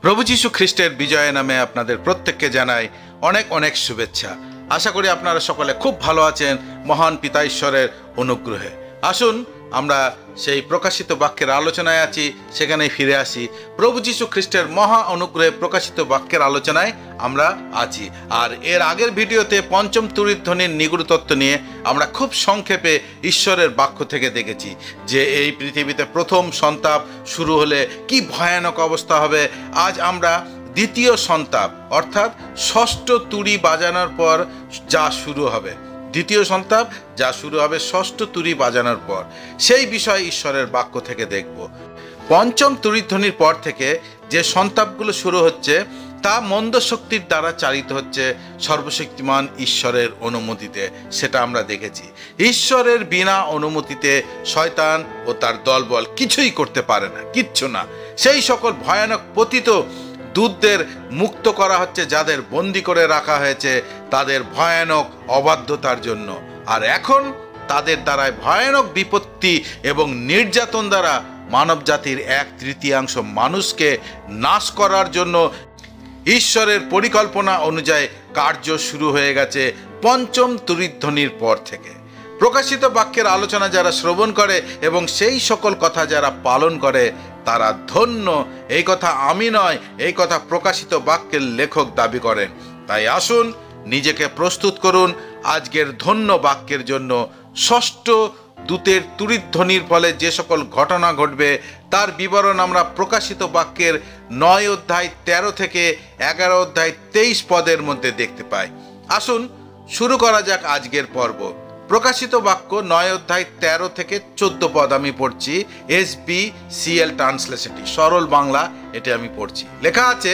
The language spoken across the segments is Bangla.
প্রভু যীশু খ্রিস্টের বিজয় নামে আপনাদের প্রত্যেককে জানাই অনেক অনেক শুভেচ্ছা। আশা করি আপনারা সকলে খুব ভালো আছেন মহান পিতা ঈশ্বরের অনুগ্রহে। আসুন আমরা সেই প্রকাশিত বাক্যের আলোচনায় আছি, সেখানেই ফিরে আসি। প্রভু যীশু খ্রিস্টের মহা অনুগ্রহে প্রকাশিত বাক্যের আলোচনায় আমরা আছি। আর এর আগের ভিডিওতে পঞ্চম তুরীর ধ্বনির নিগূঢ় তত্ত্ব নিয়ে আমরা খুব সংক্ষেপে ঈশ্বরের বাক্য থেকে দেখেছি যে এই পৃথিবীতে প্রথম সন্তাপ শুরু হলে কি ভয়ানক অবস্থা হবে। আজ আমরা দ্বিতীয় সন্তাপ অর্থাৎ ষষ্ঠ তুরি বাজানোর পর যা শুরু হবে, দ্বিতীয় সন্তাপ যা শুরু হবে ষষ্ঠ তুরি বাজানোর পর, সেই বিষয়ে ঈশ্বরের বাক্য থেকে দেখব। পঞ্চম তুরিধ্বনির পর থেকে যে সন্তাপগুলো শুরু হচ্ছে তা মন্দ শক্তির দ্বারা চালিত হচ্ছে সর্বশক্তিমান ঈশ্বরের অনুমতিতে, সেটা আমরা দেখেছি। ঈশ্বরের বিনা অনুমতিতে শয়তান ও তার দলবল কিছুই করতে পারে না, কিচ্ছু না। সেই সকল ভয়ানক পতিত দূতদের মুক্ত করা হচ্ছে, যাদের বন্দি করে রাখা হয়েছে তাদের ভয়ানক অবাধ্যতার জন্য। আর এখন তাদের দ্বারায় ভয়ানক বিপত্তি এবং নির্যাতন দ্বারা মানব জাতির 1/3 মানুষকে নাশ করার জন্য ঈশ্বরের পরিকল্পনা অনুযায়ী কার্য শুরু হয়ে গেছে পঞ্চম তুরীধ্বনির পর থেকে। প্রকাশিত বাক্যের আলোচনা যারা শ্রবণ করে এবং সেই সকল কথা যারা পালন করে তারা ধন্য। এই কথা আমি নয়, এই কথা প্রকাশিত বাক্যের লেখক দাবি করেন। তাই আসুন নিজেকে প্রস্তুত করুন আজকের ধন্য বাক্যের জন্য। ষষ্ঠ দূতের তুরীধ্বনির ফলে যে সকল ঘটনা ঘটবে তার বিবরণ আমরা প্রকাশিত বাক্যের 9 অধ্যায় 13 থেকে 11 অধ্যায় 23 পদের মধ্যে দেখতে পাই। আসুন শুরু করা যাক আজকের পর্ব। প্রকাশিত বাক্য 9 অধ্যায় 13 থেকে 14 পদ আমি পড়ছি। SBCL ট্রান্সলেশনটি, সরল বাংলা এটি আমি পড়ছি। লেখা আছে,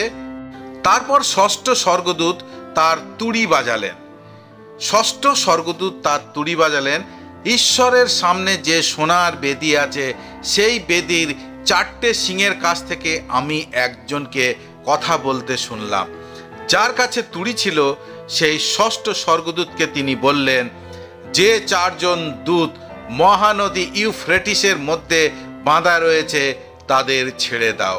তারপর ষষ্ঠ স্বর্গদূত তার তুড়ি বাজালেন। ষষ্ঠ স্বর্গদূত তার তুড়ি বাজালেন। ঈশ্বরের সামনে যে সোনার বেদি আছে সেই বেদির 4টে সিংয়ের কাছ থেকে আমি একজনকে কথা বলতে শুনলাম। যার কাছে তুড়ি ছিল সেই ষষ্ঠ স্বর্গদূতকে তিনি বললেন, যে 4জন দূত মহানদী ইউফ্রেটিসের মধ্যে বাঁধা রয়েছে তাদের ছেড়ে দাও।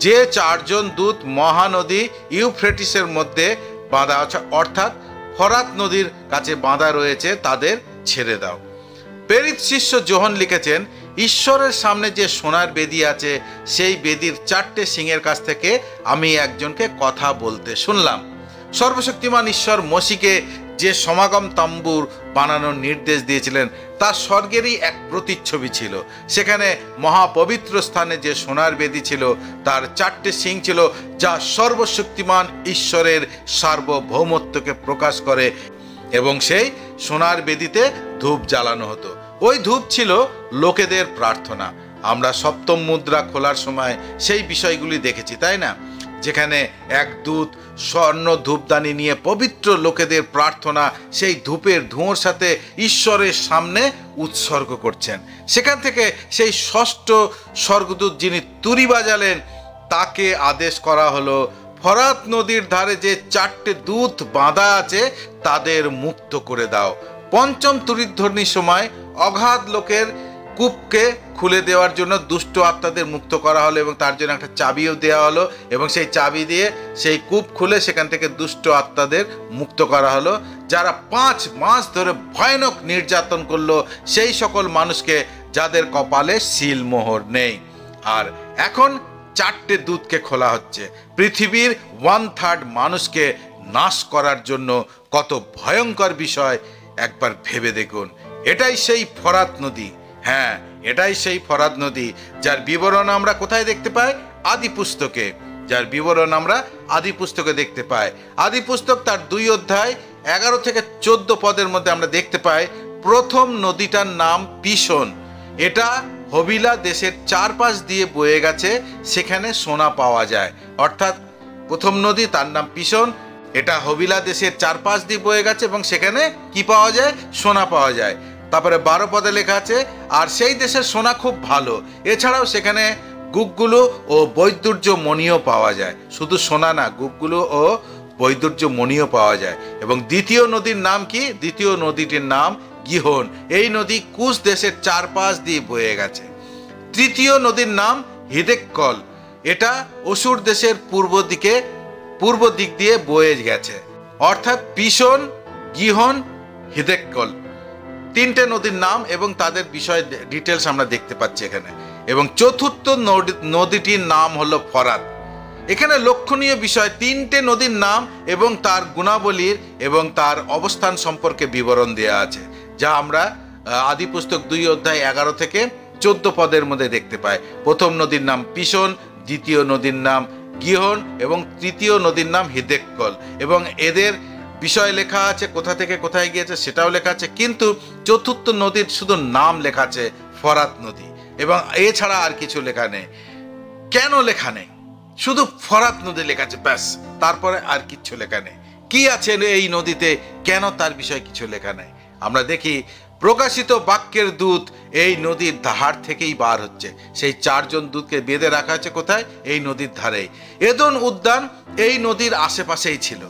যে 4জন দূত মহানদী ইউফ্রেটিসের মধ্যে বাঁধা আছে অর্থাৎ ফরাত নদীর কাছে বাঁধা রয়েছে তাদের ছেড়ে দাও। প্রেরিত শিষ্য যোহন লিখেছেন, ঈশ্বরের সামনে যে সোনার বেদি আছে সেই বেদির 4টে সিংয়ের কাছ থেকে আমি একজনকে কথা বলতে শুনলাম। সর্বশক্তিমান ঈশ্বর মসিকে যে সমাগম তাম্বুর বানানোর নির্দেশ দিয়েছিলেন তা স্বর্গেরই এক প্রতিচ্ছবি ছিল। সেখানে মহাপবিত্র স্থানে যে সোনার বেদি ছিল তার 4টে সিং ছিল, যা সর্বশক্তিমান ঈশ্বরের সার্বভৌমত্বকে প্রকাশ করে, এবং সেই সোনার বেদিতে ধূপ জ্বালানো হতো। ওই ধূপ ছিল লোকেদের প্রার্থনা। আমরা সপ্তম মুদ্রা খোলার সময় সেই বিষয়গুলি দেখেছি, তাই না? যেখানে এক দূত স্বর্ণ ধূপদানি নিয়ে পবিত্র লোকেদের প্রার্থনা সেই ধূপের ধোঁয়ার সাথে ঈশ্বরের সামনে উৎসর্গ করছেন। সেখান থেকে সেই ষষ্ঠ স্বর্গদূত যিনি তুরি বাজালেন তাকে আদেশ করা হলো, ফরাত নদীর ধারে যে 4টে দূত বাঁধা আছে তাদের মুক্ত করে দাও। পঞ্চম তুরীধ্বনির সময় অগাধ লোকের কূপকে খুলে দেওয়ার জন্য দুষ্ট আত্মাদের মুক্ত করা হলো এবং তার জন্য একটা চাবিও দেওয়া হলো, এবং সেই চাবি দিয়ে সেই কূপ খুলে সেখান থেকে দুষ্ট আত্মাদের মুক্ত করা হলো, যারা 5 মাস ধরে ভয়ানক নির্যাতন করলো সেই সকল মানুষকে যাদের কপালে সিল মোহর নেই। আর এখন 4টে দূতকে খোলা হচ্ছে পৃথিবীর 1/3 মানুষকে নাশ করার জন্য। কত ভয়ঙ্কর বিষয় একবার ভেবে দেখুন। এটাই সেই ফরাত নদী, হ্যাঁ এটাই সেই ফরাত নদী যার বিবরণ আমরা কোথায় দেখতে পাই? আদি পুস্তকে। যার বিবরণ আমরা আদি পুস্তকে দেখতে পাই। আদি পুস্তক তার 2 অধ্যায় 11 থেকে 14 পদের মধ্যে আমরা দেখতে পাই প্রথম নদীটার নাম পিশন। এটা হবিলা দেশের চারপাশ দিয়ে বয়ে গেছে, সেখানে সোনা পাওয়া যায়। অর্থাৎ প্রথম নদী তার নাম পিশন, এটা হবিলা দেশের চারপাশ দিয়ে বয়ে গেছে এবং সেখানে কি পাওয়া যায়? সোনা পাওয়া যায়। তারপরে 12 পদে লেখা আছে, আর সেই দেশের সোনা খুব ভালো, এছাড়াও সেখানে গুগগুলো ও বৈদুর্য মণিও পাওয়া যায়। শুধু সোনা না, গুগগুলো ও বৈদুর্য মণিও পাওয়া যায়। এবং দ্বিতীয় নদীর নাম কি? দ্বিতীয় নদীটির নাম গিহন। এই নদী কুশ দেশের চারপাশ দিয়ে বয়ে গেছে। তৃতীয় নদীর নাম হিদেক্কল। এটা অসুর দেশের পূর্ব দিক দিয়ে বয়ে গেছে, অর্থাৎ পিশন, গিহন, হিদেক্কল, তিনটে নদীর নাম এবং তাদের বিষয় ডিটেলস আমরা দেখতে পাচ্ছি এখানে। এবং চতুর্থ নদীটির নাম হলো ফরাত। এখানে লক্ষণীয় বিষয়, তিনটে নদীর নাম এবং তার গুণাবলীর এবং তার অবস্থান সম্পর্কে বিবরণ দেওয়া আছে, যা আমরা আদি পুস্তক 2 অধ্যায় 11 থেকে 14 পদের মধ্যে দেখতে পাই। প্রথম নদীর নাম পিশন, দ্বিতীয় নদীর নাম গিহন এবং তৃতীয় নদীর নাম হিদেক্কল। এবং এদের বিষয় লেখা আছে, কোথা থেকে কোথায় গিয়েছে সেটাও লেখা আছে, কিন্তু চতুর্থ নদীর শুধু নাম লেখা আছে ফরাত নদী, এবং এছাড়া আর কিছু লেখা নেই। কেন লেখা নেই? শুধু ফরাত নদী লেখা আছে, ব্যাস, তারপরে আর কিচ্ছু লেখা নেই। কি আছে এই নদীতে, কেন তার বিষয়ে কিছু লেখা নেই? আমরা দেখি প্রকাশিত বাক্যের দূত এই নদীর ধার থেকেই বার হচ্ছে। সেই 4 জন দূতকে বেঁধে রাখা আছে কোথায়? এই নদীর ধারেই। এদন উদ্যান এই নদীর আশেপাশেই ছিল।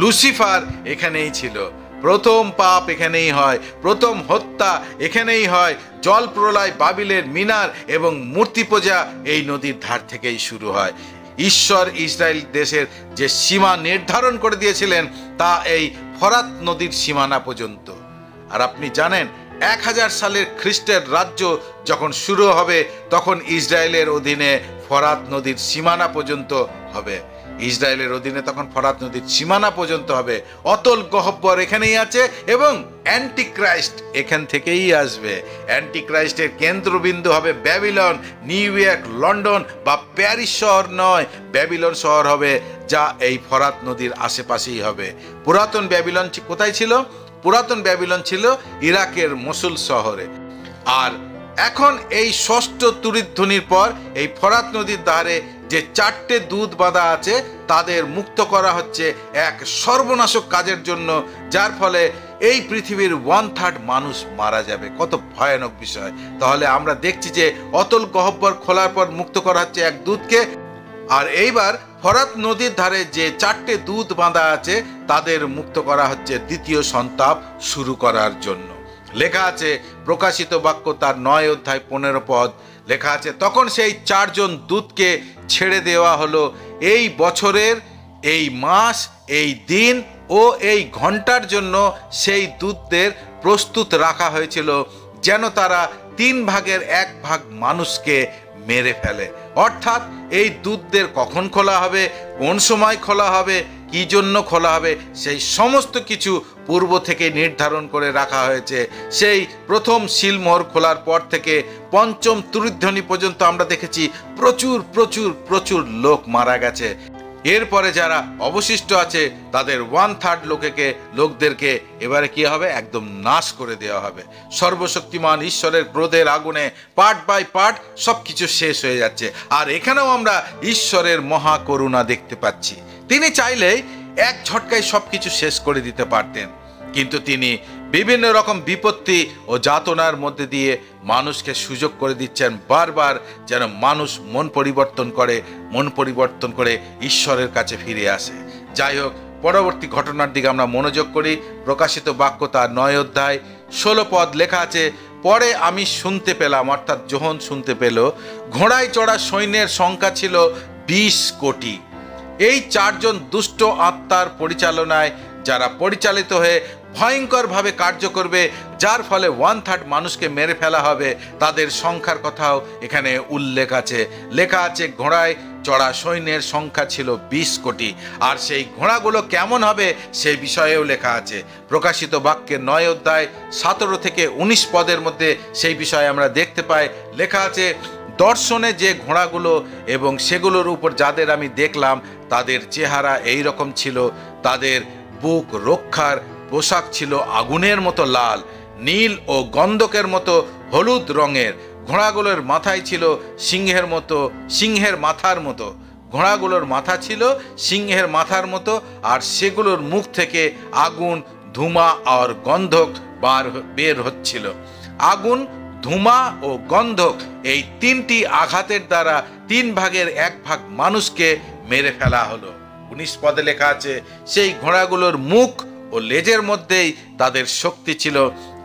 লুসিফার এখানেই ছিল। প্রথম পাপ এখানেই হয়, প্রথম হত্যা এখানেই হয়, জল প্রলয়, বাবিলের মিনার এবং মূর্তি পূজা এই নদীর ধার থেকেই শুরু হয়। ঈশ্বর ইসরায়েল দেশের যে সীমা নির্ধারণ করে দিয়েছিলেন তা এই ফরাত নদীর সীমানা পর্যন্ত। আর আপনি জানেন 1000 সালের খ্রিস্টের রাজ্য যখন শুরু হবে তখন ইসরায়েলের অধীনে ফরাত নদীর সীমানা পর্যন্ত হবে। ইসরায়েলের অধীনে তখন ফরাত নদীর সীমানা পর্যন্ত হবে। অতল গহ্বর এখানেই আছে এবং অ্যান্টিক্রাইস্ট এখান থেকেই আসবে। অ্যান্টিক্রাইস্টের কেন্দ্রবিন্দু হবে ব্যাবিলন, নিউ ইয়র্ক, লন্ডন বা প্যারিস শহর নয়, ব্যাবিলন শহর হবে, যা এই ফরাত নদীর আশেপাশেই হবে। পুরাতন ব্যাবিলন কোথায় ছিল? পুরাতন ব্যাবিলন ছিল ইরাকের মসুল শহরে। আর এখন এই ষষ্ঠ তুরিধ্বনির পর এই ফরাত নদীর ধারে যে 4টে দূত বাঁধা আছে তাদের মুক্ত করা হচ্ছে এক সর্বনাশক কাজের জন্য, যার ফলে এই পৃথিবীর 1/3 মানুষ মারা যাবে। কত ভয়ানক বিষয়! তাহলে আমরা দেখছি যে অতল গহ্বর খোলার পর মুক্ত করা হচ্ছে এক দূতকে, আর এইবার ফরাত নদীর ধারে যে 4টে দূত বাঁধা আছে তাদের মুক্ত করা হচ্ছে দ্বিতীয় সন্তাপ শুরু করার জন্য। লেখা আছে প্রকাশিত বাক্য তার 9 অধ্যায় 15 পদ, লেখা আছে, তখন সেই 4 জন দূতকে ছেড়ে দেওয়া হলো। এই বছরের এই মাস, এই দিন ও এই ঘন্টার জন্য সেই দূতদের প্রস্তুত রাখা হয়েছিল, যেন তারা 3 ভাগের 1 ভাগ মানুষকে মেরে ফেলে। অর্থাৎ এই দূতদের কখন খোলা হবে, কোন সময় খোলা হবে, কি জন্য খোলা হবে, সেই সমস্ত কিছু পূর্ব থেকে নির্ধারণ করে রাখা হয়েছে। সেই প্রথম সিলমোহর খোলার পর থেকে পঞ্চম তুরিধ্বনি পর্যন্ত আমরা দেখেছি প্রচুর প্রচুর প্রচুর লোক মারা গেছে। এরপরে যারা অবশিষ্ট আছে তাদের 1/3 লোকদেরকে এবারে কি হবে? একদম নাশ করে দেওয়া হবে। সর্বশক্তিমান ঈশ্বরের ক্রোধের আগুনে পার্ট বাই পার্ট সবকিছু শেষ হয়ে যাচ্ছে। আর এখানেও আমরা ঈশ্বরের মহা করুণা দেখতে পাচ্ছি। তিনি চাইলেই এক ঝটকায় সবকিছু শেষ করে দিতে পারতেন, কিন্তু তিনি বিভিন্ন রকম বিপত্তি ও যাতনার মধ্যে দিয়ে মানুষকে সুযোগ করে দিচ্ছেন বারবার, যেন মানুষ মন পরিবর্তন করে ঈশ্বরের কাছে ফিরে আসে। যাই হোক, পরবর্তী ঘটনার দিকে আমরা মনোযোগ করি। প্রকাশিত বাক্য তার 9 অধ্যায় 16 পদ, লেখা আছে, পরে আমি শুনতে পেলাম, অর্থাৎ যোহন শুনতে পেল, ঘোড়ায় চড়া সৈন্যের সংখ্যা ছিল 20 কোটি। এই 4 জন দুষ্ট আত্মার পরিচালনায় যারা পরিচালিত হয়ে ভয়ঙ্করভাবে কার্য করবে, যার ফলে 1/3 মানুষকে মেরে ফেলা হবে, তাদের সংখ্যার কথাও এখানে উল্লেখ আছে। লেখা আছে ঘোড়ায় চড়া সৈন্যের সংখ্যা ছিল 20 কোটি। আর সেই ঘোড়াগুলো কেমন হবে সেই বিষয়েও লেখা আছে। প্রকাশিত বাক্যের 9 অধ্যায় 17 থেকে 19 পদের মধ্যে সেই বিষয়ে আমরা দেখতে পাই। লেখা আছে, দর্শনে যে ঘোড়াগুলো এবং সেগুলোর উপর যাদের আমি দেখলাম তাদের চেহারা এই রকম ছিল, তাদের বুক রক্ষার পোশাক ছিল আগুনের মতো লাল, নীল ও গন্ধকের মতো হলুদ রঙের। ঘোড়াগুলোর মাথায় ছিল সিংহের মাথার মতো। ঘোড়াগুলোর মাথা ছিল সিংহের মাথার মতো, আর সেগুলোর মুখ থেকে আগুন, ধুমা আর গন্ধক বের হচ্ছিল। আগুন, ধুমা ও গন্ধক এই 3টি আঘাতের দ্বারা 3 ভাগের 1 ভাগ মানুষকে মেরে ফেলা হলো। 19 পদে লেখা আছে, সেই ঘোড়াগুলোর মুখ ও লেজের মধ্যেই তাদের শক্তি ছিল,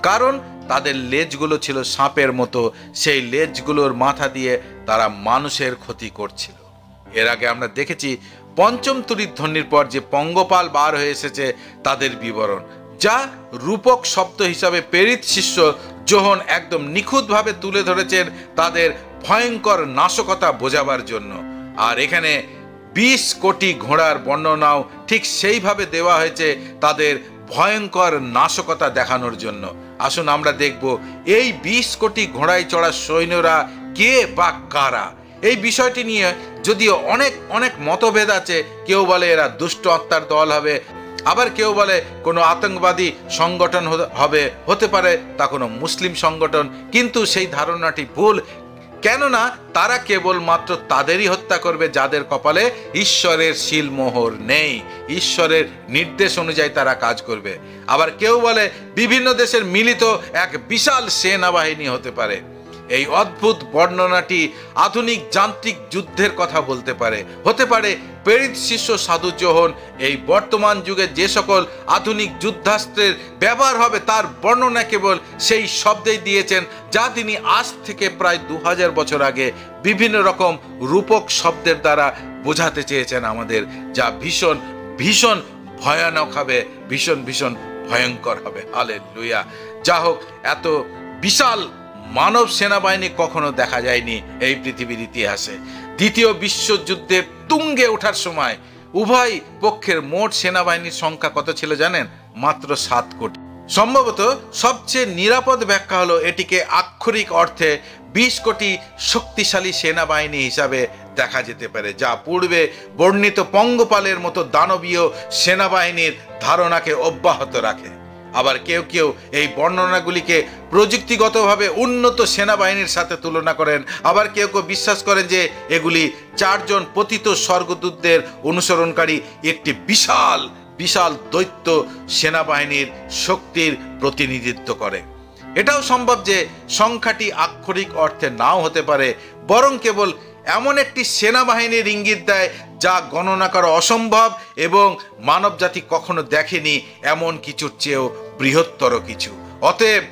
কারণ তাদের লেজগুলো ছিল সাপের মতো। সেই লেজগুলোর মাথা দিয়ে তারা মানুষের ক্ষতি করছিল। এর আগে আমরা দেখেছি পঞ্চম তুরিধ্বনির পর যে পঙ্গপাল বার হয়ে এসেছে তাদের বিবরণ, যা রূপক শব্দ হিসাবে প্রেরিত শিষ্য যোহন একদম নিখুঁতভাবে তুলে ধরেছেন তাদের ভয়ঙ্কর নাশকতা বোঝাবার জন্য। আর এখানে 20 কোটি ঘোড়ার বর্ণনাও ঠিক সেইভাবে দেওয়া হয়েছে তাদের ভয়ঙ্কর নাশকতা দেখানোর জন্য। আসুন আমরা দেখব এই 20 কোটি ঘোড়ায় চড়া সৈন্যরা কে বা কারা। এই বিষয়টি নিয়ে যদিও অনেক অনেক মতভেদ আছে। কেউ বলে এরা দুষ্ট আত্মার দল হবে, আবার কেউ বলে কোনো আতঙ্কবাদী সংগঠন হবে, হতে পারে তা কোনো মুসলিম সংগঠন, কিন্তু সেই ধারণাটি ভুল। কেননা তারা কেবলমাত্র তাদেরই হত্যা করবে যাদের কপালে ঈশ্বরের শিলমোহর নেই। ঈশ্বরের নির্দেশ অনুযায়ী তারা কাজ করবে। আবার কেউ বলে বিভিন্ন দেশের মিলিত এক বিশাল সেনাবাহিনী হতে পারে। এই অদ্ভুত বর্ণনাটি আধুনিক যান্ত্রিক যুদ্ধের কথা বলতে পারে। হতে পারে প্রেরিত শিষ্য সাধু যোহন এই বর্তমান যুগে যে সকল আধুনিক যুদ্ধাস্ত্রের ব্যবহার হবে তার বর্ণনা কেবল সেই শব্দেই দিয়েছেন যা তিনি আজ থেকে প্রায় 2000 বছর আগে বিভিন্ন রকম রূপক শব্দের দ্বারা বোঝাতে চেয়েছেন আমাদের, যা ভীষণ ভীষণ ভয়ানক হবে, ভীষণ ভীষণ ভয়ঙ্কর হবে। হালেলুয়া। যা হোক, এত বিশাল মানব সেনাবাহিনী কখনো দেখা যায়নি এই পৃথিবীর ইতিহাসে। দ্বিতীয় বিশ্বযুদ্ধের তুঙ্গে ওঠার সময় উভয় পক্ষের মোট সেনাবাহিনীর সংখ্যা কত ছিল জানেন? মাত্র 7 কোটি। সম্ভবত সবচেয়ে নিরাপদ ব্যাখ্যা হলো এটিকে আক্ষরিক অর্থে 20 কোটি শক্তিশালী সেনাবাহিনী হিসাবে দেখা যেতে পারে, যা পূর্বে বর্ণিত পঙ্গপালের মতো দানবীয় সেনাবাহিনীর ধারণাকে অব্যাহত রাখে। আবার কেউ কেউ এই বর্ণনাগুলিকে প্রযুক্তিগতভাবে উন্নত সেনাবাহিনীর সাথে তুলনা করেন। আবার কেউ কেউ বিশ্বাস করেন যে এগুলি 4 জন পতিত স্বর্গদূতদের অনুসরণকারী একটি বিশাল বিশাল দৈত্য সেনাবাহিনীর শক্তির প্রতিনিধিত্ব করে। এটাও সম্ভব যে সংখ্যাটি আক্ষরিক অর্থে নাও হতে পারে, বরং কেবল এমন একটি সেনাবাহিনীর ইঙ্গিত দেয় যা গণনা করা অসম্ভব এবং মানবজাতি কখনো দেখেনি এমন কিছুর চেয়েও বৃহত্তর কিছু। অতএব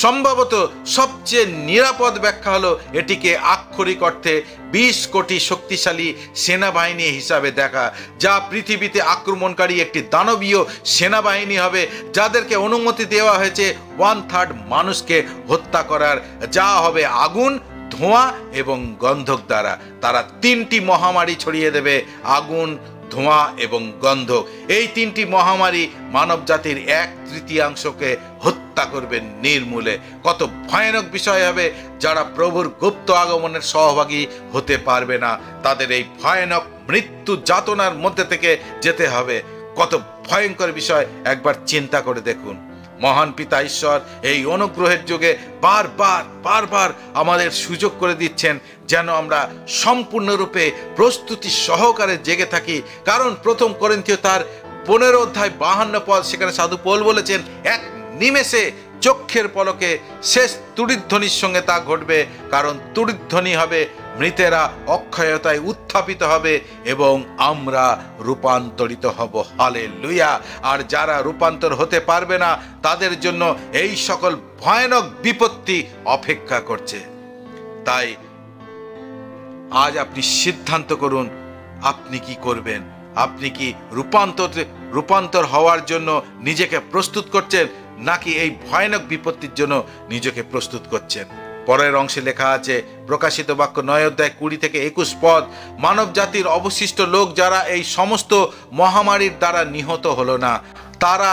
সম্ভবত সবচেয়ে নিরাপদ ব্যাখ্যা হলো এটিকে আক্ষরিক অর্থে 20 কোটি শক্তিশালী সেনাবাহিনী হিসাবে দেখা, যা পৃথিবীতে আক্রমণকারী একটি দানবীয় সেনাবাহিনী হবে, যাদেরকে অনুমতি দেওয়া হয়েছে 1/3 মানুষকে হত্যা করার, যা হবে আগুন, ধোঁয়া এবং গন্ধক দ্বারা। তারা 3টি মহামারী ছড়িয়ে দেবে, আগুন, ধোঁয়া এবং গন্ধক। এই 3টি মহামারী মানব জাতির 1/3 হত্যা করবে নির্মূলে। কত ভয়ানক বিষয় হবে! যারা প্রভুর গুপ্ত আগমনের সহভাগী হতে পারবে না তাদের এই ভয়ানক মৃত্যু যাতনার মধ্যে থেকে যেতে হবে। কত ভয়ঙ্কর বিষয় একবার চিন্তা করে দেখুন। মহান পিতা ঈশ্বর এই অনুগ্রহের যুগে বারবার বারবার আমাদের সুযোগ করে দিচ্ছেন যেন আমরা সম্পূর্ণরূপে প্রস্তুতি সহকারে জেগে থাকি। কারণ 1 করিন্থীয় তার 15 অধ্যায় 52 পদ, সেখানে সাধু পৌল বলেছেন এক নিমেষে চক্ষের পলকে শেষ তুড়িধ্বনির সঙ্গে তা ঘটবে। কারণ তুড়িধ্বনি হবে, মৃতেরা অক্ষয়তায় উত্থাপিত হবে এবং আমরা রূপান্তরিত হব। হালেলুয়া। আর যারা রূপান্তর হতে পারবে না তাদের জন্য এই সকল ভয়ানক বিপত্তি অপেক্ষা করছে। তাই আজ আপনি সিদ্ধান্ত করুন আপনি কি করবেন। আপনি কি রূপান্তর হওয়ার জন্য নিজেকে প্রস্তুত করছেন, নাকি এই ভয়ানক বিপত্তির জন্য নিজেকে প্রস্তুত করছেন? পরের অংশে লেখা আছে, প্রকাশিত বাক্য 9 অধ্যায় 20 থেকে 21 পদ, মানব জাতির অবশিষ্ট লোক যারা এই সমস্ত মহামারীর দ্বারা নিহত হলো না, তারা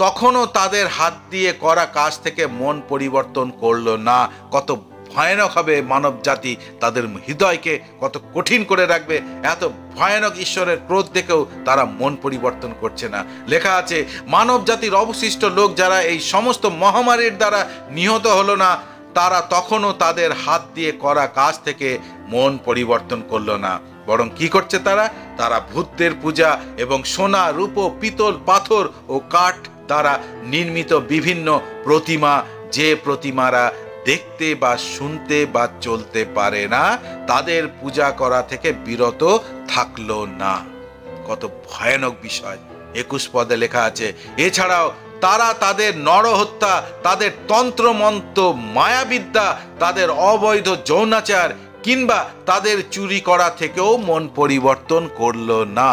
তখনও তাদের হাত দিয়ে করা কাজ থেকে মন পরিবর্তন করলো না। কত ভয়ানক হবে মানব জাতি, তাদের হৃদয়কে কত কঠিন করে রাখবে। এত ভয়ানক ঈশ্বরের ক্রোধ দেখেও তারা মন পরিবর্তন করছে না। লেখা আছে, মানব জাতির অবশিষ্ট লোক যারা এই সমস্ত মহামারীর দ্বারা নিহত হলো না, তারা তখনও তাদের হাত দিয়ে করা কাজ থেকে মন পরিবর্তন করলো না, বরং কি করছে তারা ভূতদের পূজা এবং সোনা, রূপ, পিতল, পাথর ও কাঠ দ্বারা নির্মিত বিভিন্ন প্রতিমা, যে প্রতিমারা দেখতে বা শুনতে বা চলতে পারে না, তাদের পূজা করা থেকে বিরত থাকলো না। কত ভয়ানক বিষয়! 21 পদে লেখা আছে, এছাড়াও তারা তাদের নরহত্যা, তাদের তন্ত্রমন্ত্র, মায়াবিদ্যা, তাদের অবৈধ যৌনাচার, কিংবা তাদের চুরি করা থেকেও মন পরিবর্তন করলো না।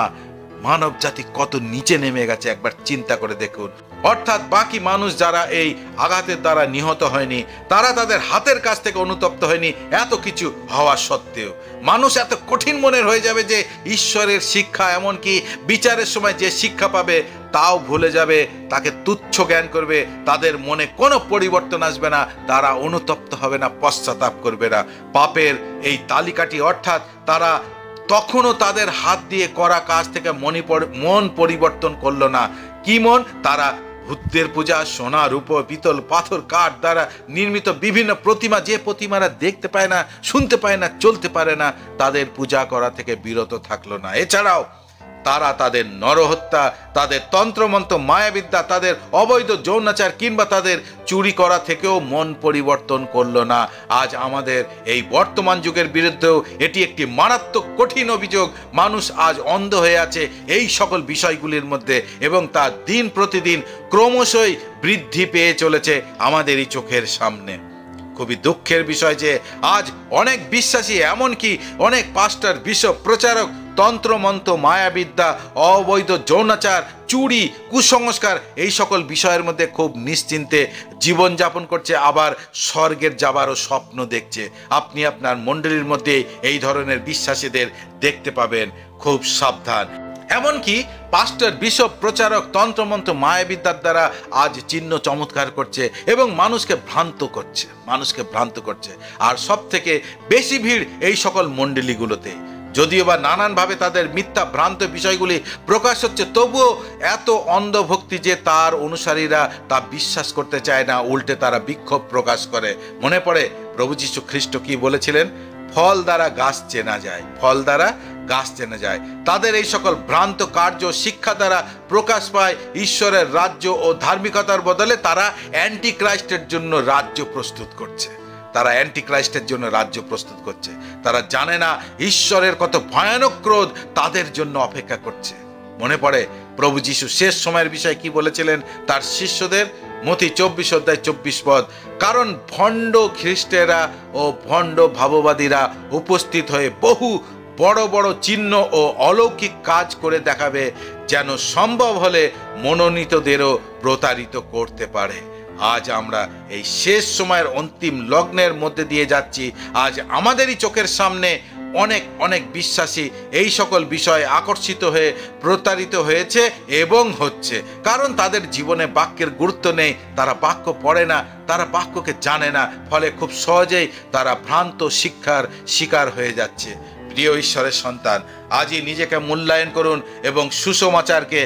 মানব জাতি কত নিচে নেমে গেছে একবার চিন্তা করে দেখুন। অর্থাৎ বাকি মানুষ যারা এই আঘাতের দ্বারা নিহত হয়নি, তারা তাদের হাতের কাছ থেকে অনুতপ্ত হয়নি এত কিছু হওয়া সত্ত্বেও। মানুষ এত কঠিন মনের হয়ে যাবে যে ঈশ্বরের শিক্ষা, এমনকি বিচারের সময় যে শিক্ষা পাবে তাও ভুলে যাবে, তাকে তুচ্ছ জ্ঞান করবে, তাদের মনে কোনো পরিবর্তন আসবে না, তারা অনুতপ্ত হবে না, পশ্চাতাপ করবে না। পাপের এই তালিকাটি, অর্থাৎ তারা তখনও তাদের হাত দিয়ে করা কাজ থেকে মন পরিবর্তন করলো না। কি মন? তারা বুদ্ধের পূজা, সোনা, রূপ, পিতল, পাথর, কাঠ দ্বারা নির্মিত বিভিন্ন প্রতিমা, যে প্রতিমারা দেখতে পায় না, শুনতে পায় না, চলতে পারে না, তাদের পূজা করা থেকে বিরত থাকলো না। এছাড়াও তারা তাদের নরহত্যা, তাদের তন্ত্রমন্ত্র, মায়াবিদ্যা, তাদের অবৈধ যৌনাচার কিংবা তাদের চুরি করা থেকেও মন পরিবর্তন করলো না। আজ আমাদের এই বর্তমান যুগের বিরুদ্ধেও এটি একটি মারাত্মক কঠিন অভিযোগ। মানুষ আজ অন্ধ হয়ে আছে এই সকল বিষয়গুলির মধ্যে, এবং তা দিন প্রতিদিন ক্রমশই বৃদ্ধি পেয়ে চলেছে আমাদেরই চোখের সামনে। খুবই দুঃখের বিষয় যে আজ অনেক বিশ্বাসী, এমনকি অনেক পাস্টার, বিশপ, প্রচারক তন্ত্রমন্ত্র, মায়াবিদ্যা, অবৈধ যৌনাচার, চুরি, কুসংস্কার এই সকল বিষয়ের মধ্যে খুব নিশ্চিন্তে জীবনযাপন করছে, আবার স্বর্গের যাবারও স্বপ্ন দেখছে। আপনি আপনার মণ্ডলীর মধ্যে এই ধরনের বিশ্বাসীদের দেখতে পাবেন। খুব সাবধান। এমনকি পাস্টার, বিশপ, প্রচারক তন্ত্রমন্ত্র, মায়াবিদ্যার দ্বারা আজ চিহ্ন চমৎকার করছে এবং মানুষকে ভ্রান্ত করছে। আর সব থেকে বেশি ভিড় এই সকল মণ্ডলীগুলোতে। যদিও বা নানানভাবে তাদের মিথ্যা ভ্রান্ত বিষয়গুলি প্রকাশ হচ্ছে, তবুও এত অন্ধভক্তি যে তার অনুসারীরা তা বিশ্বাস করতে চায় না, উল্টে তারা বিক্ষোভ প্রকাশ করে। মনে পড়ে প্রভু যীশু খ্রিস্ট কি বলেছিলেন? ফল দ্বারা গাছ চেনা যায়, ফল দ্বারা গাছ চেনা যায়। তাদের এই সকল ভ্রান্ত কার্য শিক্ষা দ্বারা প্রকাশ পায় ঈশ্বরের রাজ্য ও ধার্মিকতার বদলে তারা অ্যান্টি ক্রাইস্টের জন্য রাজ্য প্রস্তুত করছে। তারা জানে না ঈশ্বরের কত ভয়ানক ক্রোধ তাদের জন্য অপেক্ষা করছে। মনে পড়ে প্রভু যীশু শেষ সময়ের বিষয়ে কি বলেছিলেন তার শিষ্যদের? মথি 24:24 কারণ ভণ্ড খ্রিস্টেরা ও ভণ্ড ভাববাদীরা উপস্থিত হয়ে বহু বড় বড় চিহ্ন ও অলৌকিক কাজ করে দেখাবে, যেন সম্ভব হলে মনোনীতদেরও প্রতারিত করতে পারে। আজ আমরা এই শেষ সময়ের অন্তিম লগ্নের মধ্যে দিয়ে যাচ্ছি। আজ আমাদেরই চোখের সামনে অনেক বিশ্বাসী এই সকল বিষয়ে আকর্ষিত হয়ে প্রতারিত হয়েছে এবং হচ্ছে। কারণ তাদের জীবনে বাক্যের গুরুত্ব নেই, তারা বাক্য পড়ে না, তারা বাক্যকে জানে না, ফলে খুব সহজেই তারা ভ্রান্ত শিক্ষার শিকার হয়ে যাচ্ছে। প্রিয় ঈশ্বরের সন্তান, আজই নিজেকে মূল্যায়ন করুন এবং সুসমাচারকে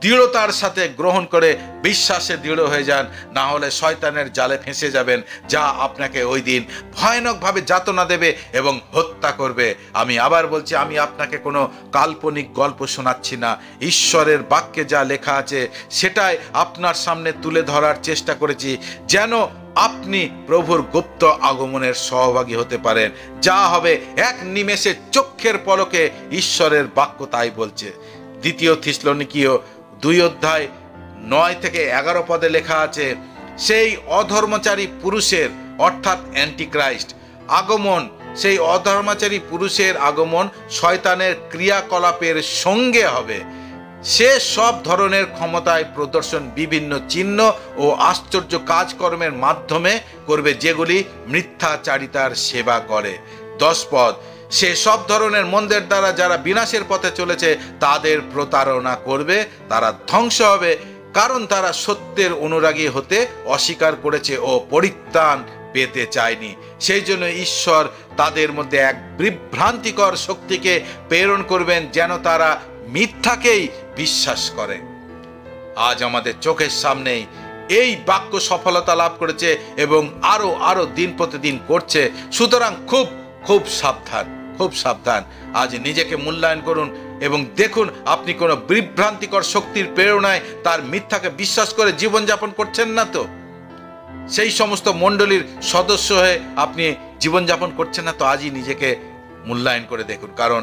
দৃঢ়তার সাথে গ্রহণ করে বিশ্বাসে দৃঢ় হয়ে যান। না হলে শয়তানের জালে ফেঁসে যাবেন, যা আপনাকে ওই দিন ভয়ানকভাবে যাতনা দেবে এবং হত্যা করবে। আমি আবার বলছি, আমি আপনাকে কোনো কাল্পনিক গল্প শোনাচ্ছি না। ঈশ্বরের বাক্যে যা লেখা আছে সেটাই আপনার সামনে তুলে ধরার চেষ্টা করেছি, যেন আপনি প্রভুর গুপ্ত আগমনের সহভাগী হতে পারেন। যা হবে এক নিমেষে, চক্ষের পলকে, ঈশ্বরের বাক্য তাই বলছে। 2 থিসলনিকীয় 2:9-11 লেখা আছে, সেই অধর্মচারী পুরুষের অর্থাৎ অ্যান্টিক্রাইস্ট আগমন, সেই অধর্মচারী পুরুষের আগমন শয়তানের ক্রিয়াকলাপের সঙ্গে হবে। সে সব ধরনের ক্ষমতায় প্রদর্শন বিভিন্ন চিহ্ন ও আশ্চর্য কাজকর্মের মাধ্যমে করবে, যেগুলি মিথ্যাচারিতার সেবা করে। 10 পদ, সে সব ধরনের মন্দের দ্বারা যারা বিনাশের পথে চলেছে তাদের প্রতারণা করবে, তারা ধ্বংস হবে, কারণ তারা সত্যের অনুরাগী হতে অস্বীকার করেছে ও পরিত্রাণ পেতে চায়নি। সেই জন্য ঈশ্বর তাদের মধ্যে এক বিভ্রান্তিকর শক্তিকে প্রেরণ করবেন, যেন তারা মিথ্যাকেই বিশ্বাস করে। আজ আমাদের চোখের সামনেই এই বাক্য সফলতা লাভ করেছে এবং আরো দিন প্রতিদিন করছে। সুতরাং খুব সাবধান। আজ নিজেকে মূল্যায়ন করুন এবং দেখুন আপনি কোনো বিভ্রান্তিকর শক্তির প্রেরণায় তার মিথ্যাকে বিশ্বাস করে জীবনযাপন করছেন না তো? সেই সমস্ত মণ্ডলীর সদস্য হয়ে আপনি জীবনযাপন করছেন না তো? আজই নিজেকে মূল্যায়ন করে দেখুন, কারণ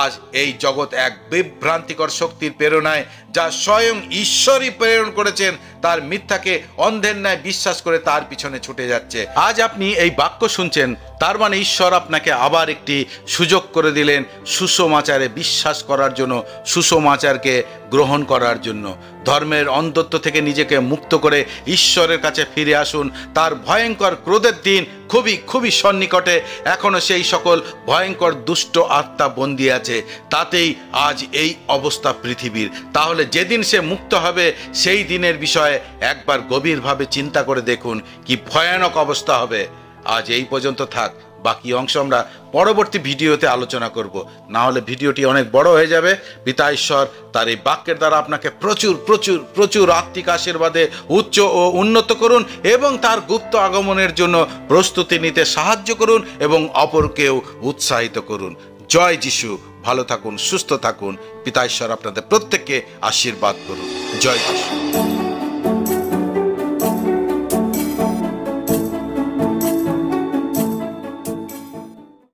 আজ এই জগৎ এক বিভ্রান্তিকর শক্তির প্রেরণায়, যা স্বয়ং ঈশ্বরই প্রেরণ করেছেন, তার মিথ্যাকে অন্ধের ন্যায় বিশ্বাস করে তার পিছনে ছুটে যাচ্ছে। আজ আপনি এই বাক্য শুনছেন, তার মানে ঈশ্বর আপনাকে আবার একটি সুযোগ করে দিলেন সুসমাচারে বিশ্বাস করার জন্য, সুসমাচারকে গ্রহণ করার জন্য। ধর্মের অন্ধত্ব থেকে নিজেকে মুক্ত করে ঈশ্বরের কাছে ফিরে আসুন। তার ভয়ঙ্কর ক্রোধের দিন খুবই খুবই সন্নিকটে। এখনও সেই সকল ভয়ঙ্কর দুষ্ট আত্মা বন্দী আছে, তাতেই আজ এই অবস্থা পৃথিবীর। তাহলে যেদিন সে মুক্ত হবে সেই দিনের বিষয়ে একবার গভীরভাবে চিন্তা করে দেখুন কি ভয়ানক অবস্থা হবে। আজ এই পর্যন্ত থাক, বাকি অংশ আমরা পরবর্তী ভিডিওতে আলোচনা করব, না হলে ভিডিওটি অনেক বড় হয়ে যাবে। পিতা ঈশ্বর তার এই বাক্যের দ্বারা আপনাকে প্রচুর প্রচুর প্রচুর আত্মিক আশীর্বাদে উচ্চ ও উন্নত করুন এবং তার গুপ্ত আগমনের জন্য প্রস্তুতি নিতে সাহায্য করুন এবং অপরকেও উৎসাহিত করুন। জয় যিশু। ভালো থাকুন, সুস্থ থাকুন। পিতা ঈশ্বর আপনাদের প্রত্যেককে আশীর্বাদ করুন। জয় যিশু।